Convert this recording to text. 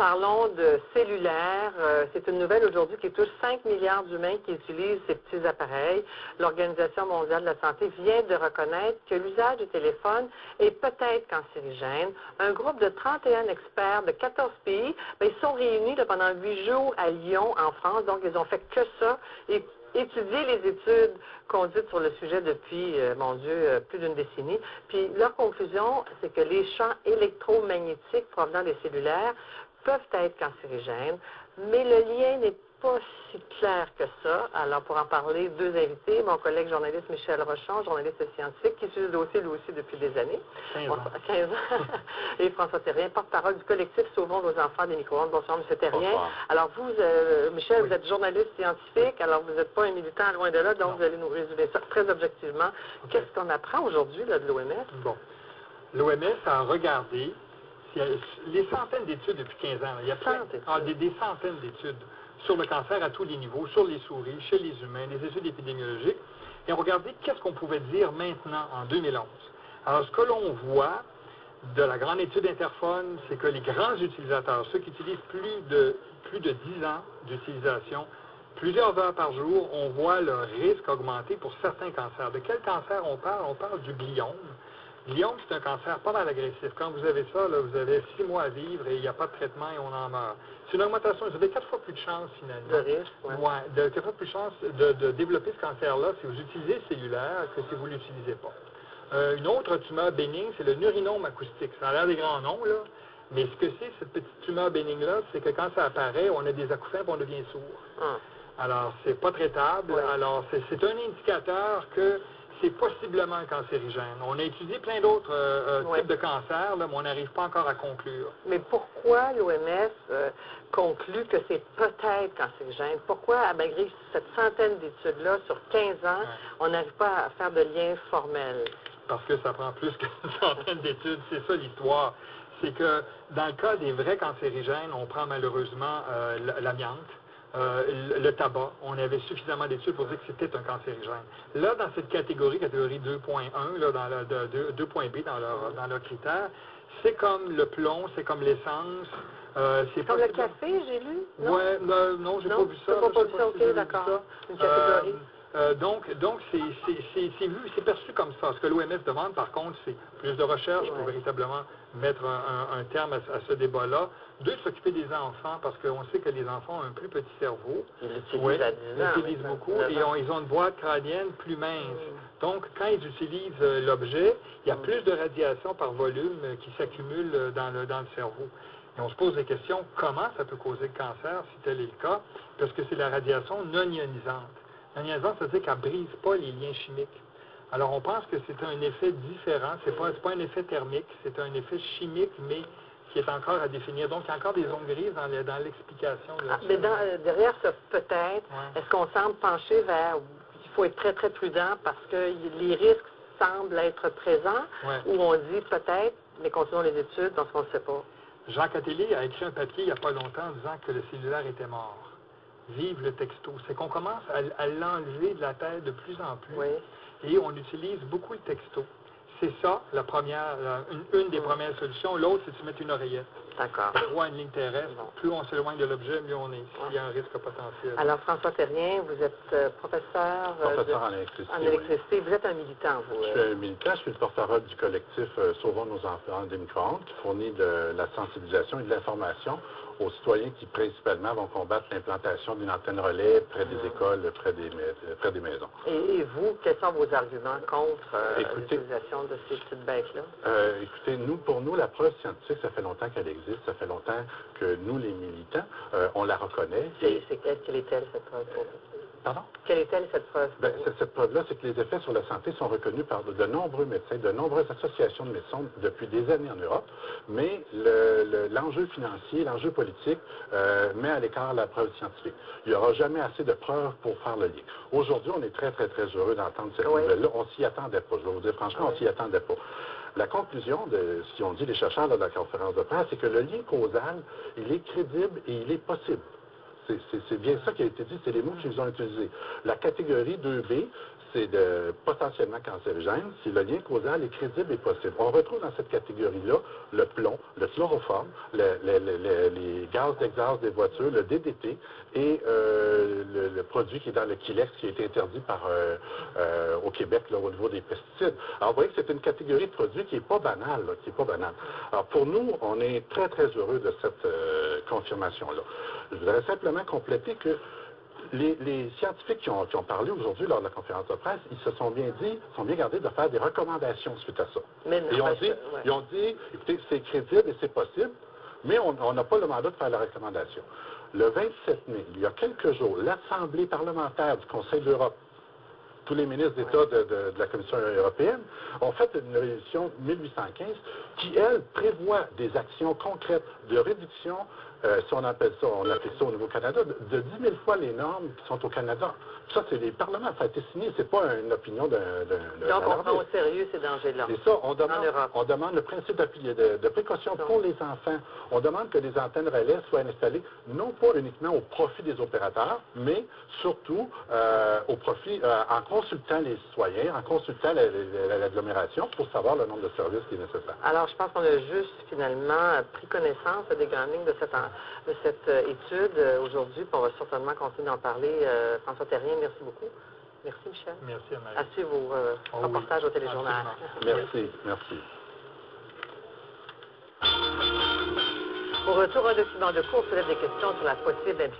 Parlons de cellulaire. C'est une nouvelle aujourd'hui qui touche 5 milliards d'humains qui utilisent ces petits appareils. L'Organisation mondiale de la santé vient de reconnaître que l'usage du téléphone est peut-être cancérigène. Un groupe de 31 experts de 14 pays, ils sont réunis pendant 8 jours à Lyon, en France. Donc, ils ont fait que ça. Et étudier les études conduites sur le sujet depuis, mon Dieu, plus d'une décennie. Puis leur conclusion, c'est que les champs électromagnétiques provenant des cellulaires peuvent être cancérigènes, mais le lien n'est pas si clair que ça. Alors, pour en parler, deux invités, mon collègue journaliste Michel Rochon, journaliste scientifique, qui suit le dossier lui aussi depuis des années. 15 ans. Et François Terrien, porte-parole du collectif Sauvons nos enfants des micro-ondes. Bonsoir, M. Terrien. Bonsoir. Alors, vous, Michel, vous êtes journaliste scientifique, alors vous n'êtes pas un militant loin de là, donc vous allez nous résumer ça très objectivement. Qu'est-ce qu'on apprend aujourd'hui de l'OMS? Bon. L'OMS a regardé les centaines d'études depuis 15 ans. Il y a des centaines d'études sur le cancer à tous les niveaux, sur les souris, chez les humains, des études épidémiologiques, et ont regardé qu'est-ce qu'on pouvait dire maintenant, en 2011. Alors, ce que l'on voit de la grande étude Interphone, c'est que les grands utilisateurs, ceux qui utilisent plus de 10 ans d'utilisation, plusieurs heures par jour, on voit leur risque augmenter pour certains cancers. De quel cancer on parle? On parle du gliome. Gliome, c'est un cancer pas mal agressif. Quand vous avez ça, là, vous avez 6 mois à vivre et il n'y a pas de traitement et on en meurt. C'est une augmentation. Vous avez 4 fois plus de chances, finalement. De risque, oui. Ouais, 4 fois plus de chances de développer ce cancer-là si vous utilisez le cellulaire que si vous ne l'utilisez pas. Une autre tumeur bénigne, c'est le nurinome acoustique. Ça a l'air des grands noms, là. Mais ce que c'est, cette petite tumeur bénigne-là, c'est que quand ça apparaît, on a des acouphènes et on devient sourd. Alors, c'est pas traitable. Ouais. Alors, c'est un indicateur que c'est possiblement cancérigène. On a étudié plein d'autres types de cancers, là, mais on n'arrive pas encore à conclure. Mais pourquoi l'OMS conclut que c'est peut-être cancérigène? Pourquoi, malgré cette centaine d'études-là sur 15 ans, on n'arrive pas à faire de lien formel? Parce que ça prend plus qu'une centaine d'études. C'est ça l'histoire. C'est que dans le cas des vrais cancérigènes, on prend malheureusement l'amiante. Le tabac, on avait suffisamment d'études pour dire que c'était un cancérigène. Là, dans cette catégorie 2.1, là, dans 2.B dans leurs critères, c'est comme le plomb, c'est comme l'essence. C'est comme le café, j'ai lu? Oui, non, j'ai pas vu ça. Pas vu ça, ok, d'accord. Une catégorie. Donc c'est perçu comme ça. Ce que l'OMS demande, par contre, c'est plus de recherche pour véritablement mettre un terme à ce débat-là. Deux, s'occuper des enfants, parce qu'on sait que les enfants ont un plus petit cerveau. Ils l'utilisent beaucoup, et ils ont une boîte crânienne plus mince. Donc, quand ils utilisent l'objet, il y a plus de radiation par volume qui s'accumule dans le cerveau. Et on se pose des questions, comment ça peut causer le cancer, si tel est le cas? Parce que c'est la radiation non ionisante. Non ionisante, ça veut dire qu'elle ne brise pas les liens chimiques. Alors, on pense que c'est un effet différent. C'est pas un effet thermique, c'est un effet chimique, mais qui est encore à définir. Donc, il y a encore des zones grises dans l'explication. Mais derrière ce peut-être, est-ce qu'on semble pencher vers... Il faut être très, très prudent parce que les risques semblent être présents, ou on dit peut-être, mais continuons les études, donc on ne sait pas. Jacques Attali a écrit un papier il n'y a pas longtemps en disant que le cellulaire était mort. Vive le texto. C'est qu'on commence à l'enlever de la tête de plus en plus. Et on utilise beaucoup le texto. C'est ça, la première, une des premières solutions. L'autre, c'est de se mettre une oreillette. D'accord. Droit à une ligne terrestre. Plus on s'éloigne de l'objet, mieux on est. Il y a un risque potentiel. Alors, François Terrien, vous êtes professeur en électricité. En électricité. Vous êtes un militant, vous. Je suis un militant. Je suis le porte-parole du collectif Sauvons nos enfants des micro-ondes, qui fournit de la sensibilisation et de l'information aux citoyens qui, principalement, vont combattre l'implantation d'une antenne relais près des écoles, près des maisons. Et vous, quels sont vos arguments contre l'utilisation de ces petites bêtes-là? Écoutez, pour nous, la preuve scientifique, ça fait longtemps qu'elle existe. Ça fait longtemps que nous, les militants, on la reconnaît. Quelle est-elle, cette preuve pour vous? Pardon? Quelle est-elle, cette preuve? Cette preuve-là, c'est que les effets sur la santé sont reconnus par de nombreux médecins, de nombreuses associations de médecins depuis des années en Europe, mais l'enjeu financier, l'enjeu politique met à l'écart la preuve scientifique. Il n'y aura jamais assez de preuves pour faire le lien. Aujourd'hui, on est très, très, très heureux d'entendre cette nouvelle-là. On s'y attendait pas. Je vais vous dire franchement, on s'y attendait pas. La conclusion de ce qu'ont dit les chercheurs de la conférence de presse, c'est que le lien causal, il est crédible et il est possible. C'est bien ça qui a été dit, c'est les mots qu'ils ont utilisés. La catégorie 2B, c'est potentiellement cancérigène si le lien causal est crédible et possible. On retrouve dans cette catégorie-là le plomb, le chloroforme, les gaz d'exhaust des voitures, le DDT et le produit qui est dans le Kilex qui a été interdit au Québec là, au niveau des pesticides. Alors, vous voyez que c'est une catégorie de produits qui n'est pas banale, là, qui est pas banale. Alors, pour nous, on est très, très heureux de cette confirmation-là. Je voudrais simplement compléter que les scientifiques qui ont parlé aujourd'hui lors de la conférence de presse, ils se sont bien gardés de faire des recommandations suite à ça. Ils ont dit, écoutez, c'est crédible et c'est possible, mais on n'a pas le mandat de faire la recommandation. Le 27 mai, il y a quelques jours, l'Assemblée parlementaire du Conseil de l'Europe, tous les ministres d'État de la Commission européenne, ont fait une résolution 1815 qui, elle, prévoit des actions concrètes de réduction, si on appelle ça au Nouveau-Canada, de 10 000 fois les normes qui sont au Canada. Ça, c'est les parlements, ça a été signé, c'est pas une opinion d'un... Donc, on prend au sérieux ces dangers-là. C'est ça, on demande le principe de précaution pour les enfants. On demande que les antennes relais soient installées, non pas uniquement au profit des opérateurs, mais surtout au profit, en consultant les citoyens, en consultant l'agglomération pour savoir le nombre de services qui est nécessaire. Alors, je pense qu'on a juste finalement pris connaissance des grandes lignes de cette étude aujourd'hui, puis on va certainement continuer d'en parler. François Terrien, merci beaucoup. Merci, Michel. Merci, Anne-Marie. À suivre vos reportages au téléjournal. Merci, merci. Au retour, un document de cours soulève des questions sur la possible implication